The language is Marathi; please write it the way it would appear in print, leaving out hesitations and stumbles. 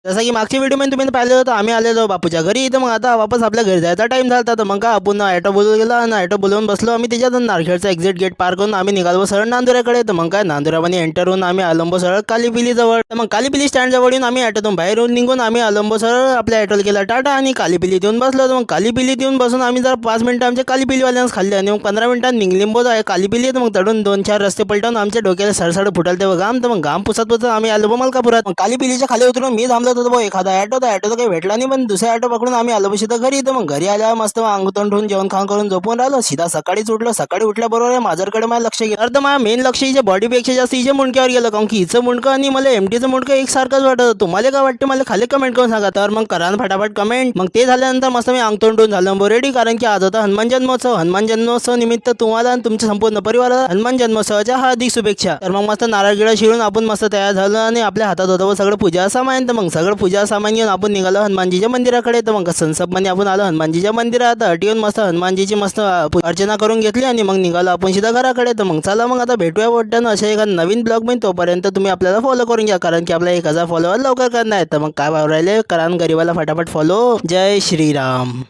जसं की मागच्या व्हिडिओमध्ये तुम्ही पाहिलं होतं, आम्ही आलेलो बापूच्या घरी. तर मग आता वापस आपल्या घरी जायचा टाइम झाला. तर मग आपण ऑटो बोलवून गेला आणि ऑटो बोलवून बसलो आम्ही. त्याच्यातून नारखेडचा एक्झिट गेट पार करून आम्ही निघालो सरळ नांदुऱ्याकडे. तर मग काय नांदुऱ्यामध्ये एंटर होऊन आम्ही आलंबो सरळ कालीपिली जवळ. तर मग कालीपिली स्टँड जवळ येऊन आम्ही ऑटोतून बाहेर निघून आम्ही आलंबो सरळ आपल्या ऑटोला केला टाटा आणि कालीपिलीत येऊन बसलो. तर मग कालीपिलीत येऊन बसून आम्ही जरा 5 मिनिटं आमच्या कालीपिलीवाल्यांस खाल्ले आणि मग 15 मिनिटात निघलिंबोज आहे कालीपिली. तर मग तडून 2-4 रस्ते पलटून आमच्या डोक्याला सरसड फुटल तेव्हा घाम. तर मग घाम पुसत आम्ही आलो मलकापुरात. मग कालीपिलीच्या खाली उतरून मी थांबलो होतो एखादा ऑटो. तर ऑटो काही भेटला नाही, पण दुसऱ्या ऑटो पकडून आम्ही आलो सीधा घरी. तर मग घरी आल्यावर मस्त अंग तोंड ठेवून जेवण खाऊन करून झोपून राहिलो. सीधा सकाळीच उठलो. सकाळी उठल्याबरोबर माझ्याकडे माझं लक्ष गेलं. तर माझ्या मेन लक्ष हिच्या बॉडीपेक्षा जास्त हिच्या मुंडक्यावर गेलं, कारण की हिचं मुंडकं आणि मला एमटीचं मुंडकं एकसारखंच वाटत. तुम्हाला काय वाटतं मला खाली कमेंट करून सांगा. तर मग करा ना फटाफट कमेंट. मग ते झाल्यानंतर मस्त मी अंग तोंड ठेवून झालो रेडी, कारण की आज होता हनुमान जन्मोत्सव. हनुमान जन्मोत्सव निमित्त तुम्हाला आणि तुमच्या संपूर्ण परिवाराला हनुमान जन्मोत्सवाच्या हार्दिक शुभेच्छा. तर मग मस्त नारळ गिळा शिरून आपण मस्त तयार झालो आणि आपल्या हातात होतं सगळं पूजा सामान. तर मग सगळं पूजा सामान घेऊन आपण निघालो हनुमानजीच्या मंदिराकडे. तर मग सनसपमध्ये आपण आलो हनुमानजीच्या मंदिरात. येऊन मस्त हनुमानजीची मस्त अर्चना करून घेतली आणि मग निघालो आपण सीधा घराकडे. तर मग चला मग आता भेटूया वाटतं अशा एका नवीन ब्लॉग मध्ये. तोपर्यंत तुम्ही आपल्याला फॉलो करून घ्या, कारण की आपला 1000 फॉलोवर लवकर करणार आहे. तर मग काय भाव राहिले, करा गरीबाला फटाफट फॉलो. जय श्रीराम.